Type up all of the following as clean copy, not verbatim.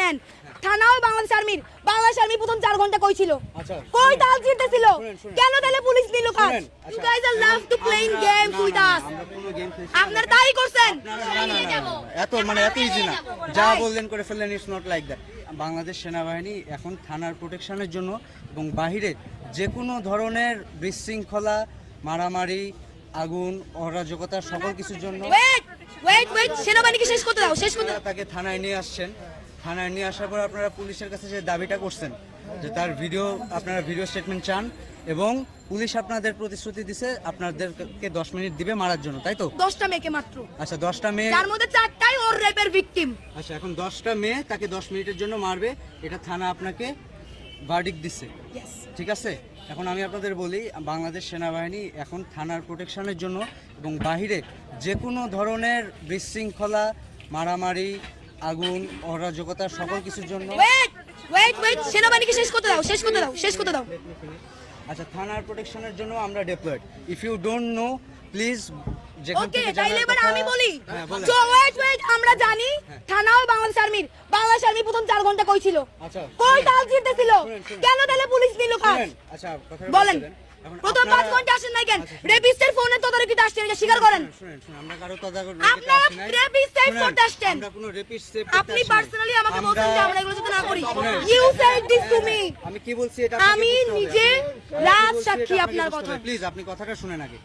নেন। থানাও বাংলাদেশ আর্মি প্রথম 4 ঘন্টা কই ছিল? কই তাল জিতেছিল? কেন তাহলে পুলিশ নিল কাজ? You guys are love to playing games with us. আপনারা তাই করছেন। এত ইজি না, যা বললেন করে ফেললেন, it's not like that. Bangladesh সেনাবাহিনী এখন থানার প্রোটেকশনের জন্য এবং বাহিরে যে কোনো ধরনের বিশৃঙ্খলা, মারামারি, আগুন, অরাজকতা সকল কিছুর জন্য ওয়েট সেনাবাহিনীকে শেষ করতে দাও, শেষ করতে দাও। তাকে থানায় নিয়ে আসছেন। থানায় নিয়ে আসার পর আপনারা পুলিশের কাছে যে দাবিটা করছেন যে তার আপনারা ভিডিও স্টেটমেন্ট চান এবং পুলিশ আপনাদের প্রতিশ্রুতি দিছে আপনাদেরকে 10 মিনিট দিবে মারার জন্য, তাই তো? 10টা মেয়েকে মাত্র। আচ্ছা, 10টা মেয়ে, যার মধ্যে 4টাই ওর রেপের ভিকটিম। আচ্ছা, এখন 10টা মেয়ে তাকে 10 মিনিটের জন্য মারবে, এটা থানা আপনাকে ভার্ডিক্ট দিচ্ছে, ঠিক আছে? এখন আমি আপনাদের বলি, বাংলাদেশ সেনাবাহিনী এখন থানার প্রোটেকশনের জন্য এবং বাহিরে যে কোনো ধরনের বিশৃঙ্খলা, মারামারি, আগুন, অরাজকতা সকল কিছুর জন্য ওয়েট সেনাবাহিনীকে শেষ করতে দাও, শেষ করতে দাও, শেষ করতে দাও। আচ্ছা, থানার প্রোটেকশনের জন্য আমরা deployed. If you don't know please যেখান থেকে তাইলে এবার আমি বলি। তো ওয়েট আমরা জানি থানাও বাংলাদেশ আর্মি প্রথম 4 ঘন্টা কই ছিল? কই তাল জিতেছিল? কেন তাহলে পুলিশ নিল কাজ? আচ্ছা, কথা বলেন। প্রথম 5 ঘন্টা আসেন নাই কেন? রেপিস্টের ফোনে তদারকিতে আসছেন, এটা স্বীকার করেন। শুনেন, আমরা কারো তদারকি আপনারা রেপিস্ট সেভ করতে আসছেন। আমরা কোনো রেপিস্ট সেভ আপনি পার্সোনালি আমাকে বলছেন যে আমরা এগুলো যদি না করি। You said this to me. আমি কি বলছি এটা আমি নিজে রাত সাক্ষী আপনার কথা। প্লিজ আপনি কথাটা শুনেন আগে।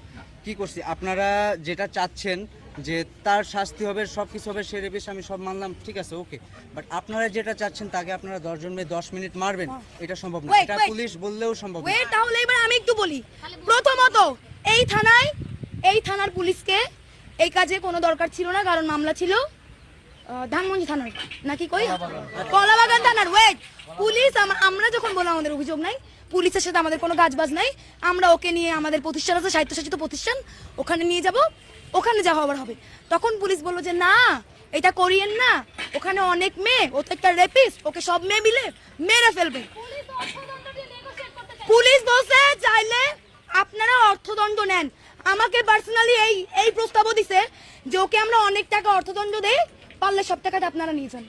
কি করছি, আপনারা যেটা চাচ্ছেন যে তার শাস্তি হবে, সব কিছু হবে, সে রেপিস্ট, আমি সব মানলাম, ঠিক আছে, ওকে। বাট আপনারা যেটা চাচ্ছেন তাকে আপনারা 10 জন মেয়ে 10 মিনিট মারবেন, এটা সম্ভব না। এটা পুলিশ বললেও সম্ভব না। তাহলে এবার আমি একটু বলি। প্রথমত এই থানার পুলিশকে এই কাজে কোনো দরকার ছিল না, কারণ মামলা ছিল ধানমন্ডি থানার, নাকি কই কলাবাগান থানার। পুলিশ আমরা যখন বললাম আমাদের অভিযোগ নাই, পুলিশের সাথে আমাদের কোনো কাজবাজ নাই, আমরা ওকে নিয়ে আমাদের প্রতিষ্ঠান আছে, স্বায়ত্তশাসিত প্রতিষ্ঠান, ওখানে নিয়ে যাব, ওখানে যা হবার হবে। তখন পুলিশ বললো যে না, এটা করিয়েন না, ওখানে অনেক মেয়ে, ও তো একটা রেপিস্ট, ওকে সব মেয়ে মিলে মেরে ফেলবে। পুলিশ বলছে চাইলে আপনারা অর্থদণ্ড নেন। আমাকে পার্সোনালি এই প্রস্তাবও দিছে যে ওকে আমরা অনেক টাকা অর্থদণ্ড দেই, পারলে সব টাকাটা আপনারা নিয়ে যান।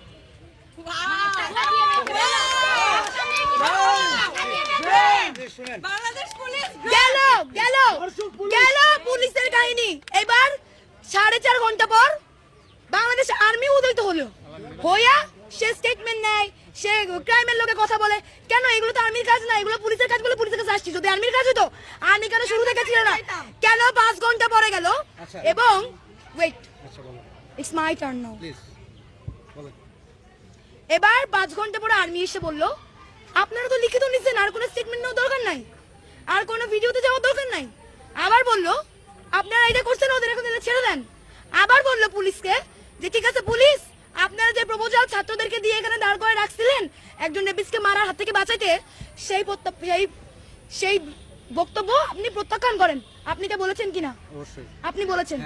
গেল পুলিশের কাহিনী। এবার 4.5 ঘন্টা পর বাংলাদেশ আর্মি উদয়িত হলো, হইয়া সে স্টেটমেন্ট নেয়, সে ক্রাইমের লোকে কথা বলে। কেন? এগুলো তো আর্মির কাজ না, এগুলো পুলিশের কাজ বলে পুলিশের কাছে আসছি। যদি আর্মির কাজ হতো, আর্মি কেন শুরু থেকে ছিল না? কেন 5 ঘন্টা পরে গেল? এবং wait, it's my turn now. এবার 5 ঘন্টা পরে আর্মি এসে বলল আপনারা তো লিখিত নিছেন, আর কোনো স্টেটমেন্ট নেওয়ার দরকার নাই, আর কোনো ভিডিওতে যাওয়ার দরকার নাই। আবার বলল আপনারা এটা করছেন, ওদের এখন ছেড়ে দেন। আবার বলল পুলিশকে যে ঠিক আছে পুলিশ, আপনারা যে প্রপোজাল ছাত্রদেরকে দিয়ে এখানে দাঁড় করে রাখছিলেন একজন রেপিস্টকে মারার হাত থেকে বাঁচাইতে, সেই বক্তব্য আপনি প্রত্যাখ্যান করেন। আপনি এটা বলেছেন কিনা? অবশ্যই আপনি বলেছেন।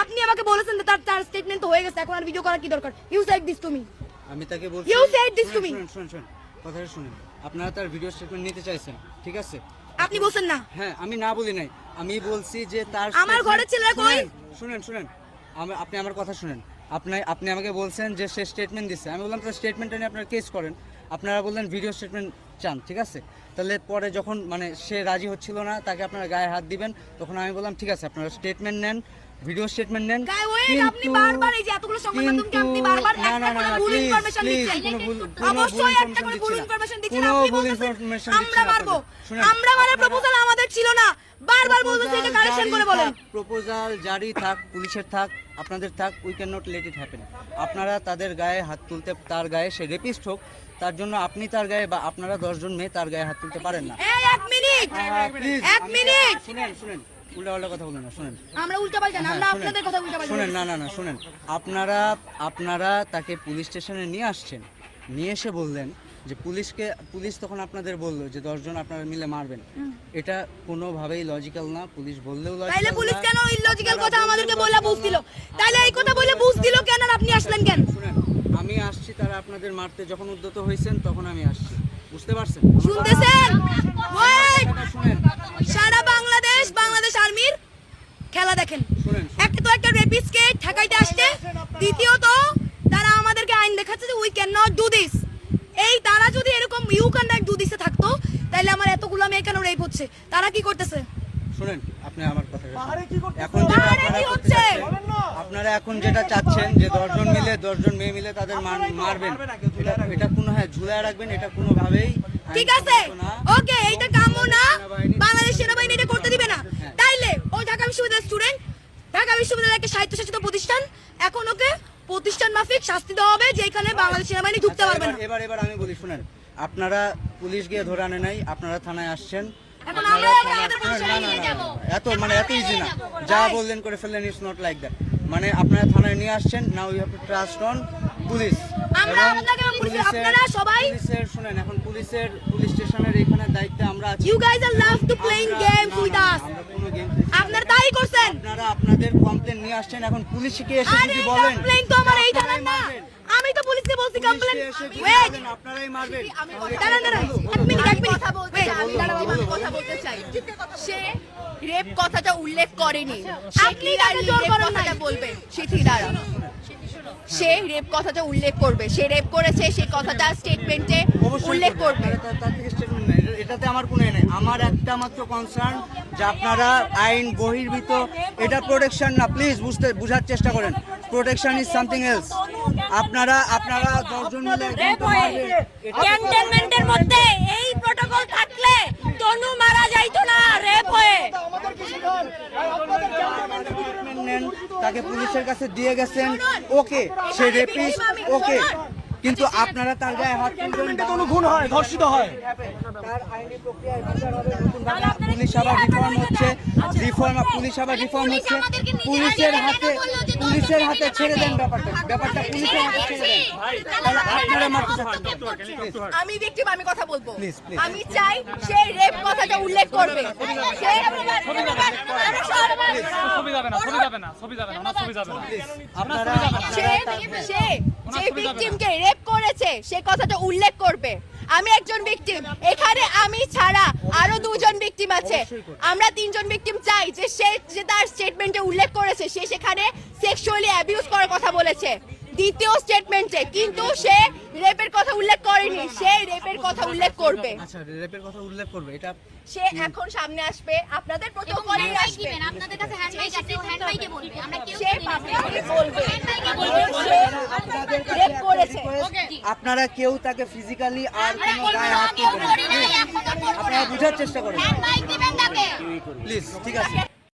আপনি আমাকে বলেছেন যে তার স্টেটমেন্ট তো হয়ে গেছে, এখন আর ভিডিও করার কি দরকার? You said this to me. আমি তাকে বলছি, you said this to me. শুনুন, কথাটা শুনুন। আপনারা তার ভিডিও স্টেটমেন্ট নিতে চাইছেন, ঠিক আছে? আপনি বলছেন না। হ্যাঁ, আমি না বলি নাই, আমি বলছি যে তার আমার ঘরের ছেলেরা কই? শুনেন, আপনি আমার কথা শুনেন। আপনি আমাকে বলছেন যে সে স্টেটমেন্ট দিচ্ছে, আমি বললাম তার স্টেটমেন্টটা নিয়ে আপনারা কেস করেন। আপনারা বললেন ভিডিও স্টেটমেন্ট চান, ঠিক আছে? তাহলে পরে যখন সে রাজি হচ্ছিল না, তাকে আপনারা গায়ে হাত দিবেন, তখন আমি বললাম ঠিক আছে আপনারা স্টেটমেন্ট নেন, ভিডিও স্টেটমেন্ট নেন। আপনি বারবার এই যে এতগুলো সংবাদ মাধ্যমকে আপনি বারবার একটা করে ভুল ইনফরমেশন দিচ্ছেন। অবশ্যই একটা করে ভুল ইনফরমেশন দিচ্ছেন। আপনি বলছেন আমরা মারবো, আমরা মানে প্রপোজাল আমাদের ছিল না, বারবার বলতেছে এটা কারেকশন করে বলেন। প্রপোজাল জারি থাক, পুলিশের থাক, আপনাদের থাক, we can not let it happen. আপনারা তাদের গায়ে হাত তুলতে, তার গায়ে সে রেপিস্ট হোক, তার জন্য আপনি তার গায়ে বা আপনারা 10 জন মেয়ে তার গায়ে হাত তুলতে পারেন না। এই এক মিনিট শুনেন, উল্টাপাল্টা কথা বলেন না, শুনেন। আমরা উল্টাপাল্টা না, আমরা আপনাদের কথা উল্টাপাল্টা শুনেন। না, শুনেন। আপনারা তাকে পুলিশ স্টেশনে নিয়ে আসছেন, নিয়ে এসে বললেন যে পুলিশ তখন আপনাদের বললো যে 10 জন আপনারা মিলে মারবেন। এটা কোনোভাবেই লজিক্যাল না, পুলিশ বললেও লজিক্যাল না। তাইলে পুলিশ কেন ইলজিক্যাল কথা আমাদেরকে বলা বুঝছিল? তাইলে এই কথা বলে বুঝছিল কেন? আর আপনি আসলেন কেন? শুনেন, আমি আসছি তারা আপনাদের মারতে যখন উদ্যত হয়েছেন তখন আমি আসছি, বুঝতে পারছেন? শুনতেছেন? শুনেন, সারা বাংলাদেশ আর্মির খেলা দেখেন। একটা রেপিস্টকে ঠেকাইতে আসছে, দ্বিতীয়ত তারা আমাদেরকে আইন দেখাচ্ছে যে we can not do this. এই তারা যদি এরকম ইউ কন্ডাক্ট দুদিশে থাকতো তাহলে আমার এতগুলো মেয়ে কেন রেপ হচ্ছে? তারা কি করতেছে? শুনেন, আপনি আমার কথা এখন যেটা আপনারা করতে চাচ্ছেন, আপনারা এখন যেটা চাচ্ছেন যে 10 জন মিলে 10 জন মেয়ে মিলে তাদের মারবেন, এটা কোনো ঝুলায় রাখবেন, এটা কোনোভাবেই ঠিক আছে, ওকে, এইটা কাম্য না। বাংলাদেশ সেনাবাহিনী এটা করতে দিবে না। তাইলে ও ঢাকা বিশ্ববিদ্যালয়ের স্টুডেন্ট, ঢাকা বিশ্ববিদ্যালয়ের একটা স্বায়ত্তশাসিত প্রতিষ্ঠান, এখন ওকে প্রতিষ্ঠান মাফিক শাস্তি দেওয়া হবে, যেখানে বাংলাদেশ সেনাবাহিনী ঢুকতে পারবে না। এবার আমি বলি, শুনেন, আপনারা পুলিশ গিয়ে ধরে আনে নাই, আপনারা থানায় আসছেন, এখন আমরা আমাদের প্রতিষ্ঠানে নিয়ে যাব। এত ইজি না, যা বললেন করে ফেললেন, ইটস নট লাইক দ্যাট। মানে আপনারা থানায় নিয়ে আসছেন, now you have to trust on police. আমরা আপনাকে আপনারা সবাই পুলিশের, শুনেন, এখন পুলিশ স্টেশনের এখানে দায়িত্বে আমরা আছি। You guys are love to playing games with us. আমরা কোনো গেম, আপনারা তাই করছেন। আপনারা আপনাদের কমপ্লেন নিয়ে আসছেন, এখন পুলিশকে এসে আরে যদি বলেন কমপ্লেইন তো আমার এই থানার না, আমি তো পুলিশকে বলছি কমপ্লেইন। ওয়েট, আপনারাই মারবেন, দাঁড়ান, এক মিনিট কথা বলতে চাই, আমি দাঁড়াও, কথা বলতে চাই। সে রেপ কথাটা উল্লেখ করেনি, আপনি কাকে জোর করেন নাই? কথাটা বলবে সেটি দাঁড়া, সে রেপ কথাটা উল্লেখ করবে, সে রেপ করেছে সেই কথাটা স্টেটমেন্টে উল্লেখ করবে। তার থেকে স্টেটমেন্ট নেই, এটাতে আমার কোনো নেই। আমার একটা মাত্র কনসার্ন যে আপনারা আইন বহির্ভূত, এটা প্রোটেকশন না, প্লিজ বুঝার চেষ্টা করেন। Protection is something else. আপনারা 10 জন মিলে একজনকে মারবেন, ক্যান্টনমেন্টের মধ্যে এই প্রটোকল থাকলে তনু মারা যাইতো না রেপ হয়ে। নেন, তাকে পুলিশের কাছে দিয়ে গেছেন, ওকে, সে রেপিস্ট, ওকে, কিন্তু আপনারা তার গায়ে হাত তুলবেন, কোনো খুন হয়, ধর্ষিত হয়। তার আইনি প্রক্রিয়ায় বিচার হবে। নতুন ভাবে পুলিশ আবার রিফর্ম হচ্ছে, পুলিশ আবার রিফর্ম হচ্ছে। পুলিশের হাতে ছেড়ে দেন ব্যাপারটা পুলিশের হাতে ছেড়ে দেন। তাহলে আপনারা মারতে চাচ্ছেন। আমি ভিকটিম, আমি কথা বলবো। Please, please. আমি চাই সে রেপ কথাটা উল্লেখ করবে। সে আপনারা সে যে ভিকটিমকে রেপ করেছে সে কথাটা উল্লেখ করবে। আমি একজন ভিকটিম, এখানে আমি ছাড়া আরো 2 জন ভিকটিম আছে। আমরা 3 জন ভিকটিম চাই যে সে যে তার স্টেটমেন্টে উল্লেখ করেছে সে সেখানে সেক্সুয়ালি অ্যাবিউজ করার কথা বলেছে দ্বিতীয় স্টেটমেন্টে, কিন্তু সে রেপের কথা উল্লেখ করেনি। সে রেপের কথা উল্লেখ করবে। আচ্ছা, রেপের কথা উল্লেখ করবে, এটা সে এখন সামনে আসবে, আপনাদের প্রটোকলে আসবে, আপনাদের কাছে হ্যান্ড মাইক আছে, ও হ্যান্ড মাইকে বলবে। আমরা কেউ সে পাবলিকলি বলবে আপনাদের রেপ করেছে। আপনারা কেউ তাকে ফিজিক্যালি আর কোনো গায়ে হাত তুলবেন না। আপনারা বুঝার চেষ্টা করেন, হ্যান্ড মাইক দিবেন তাকে। প্লিজ, ঠিক আছে।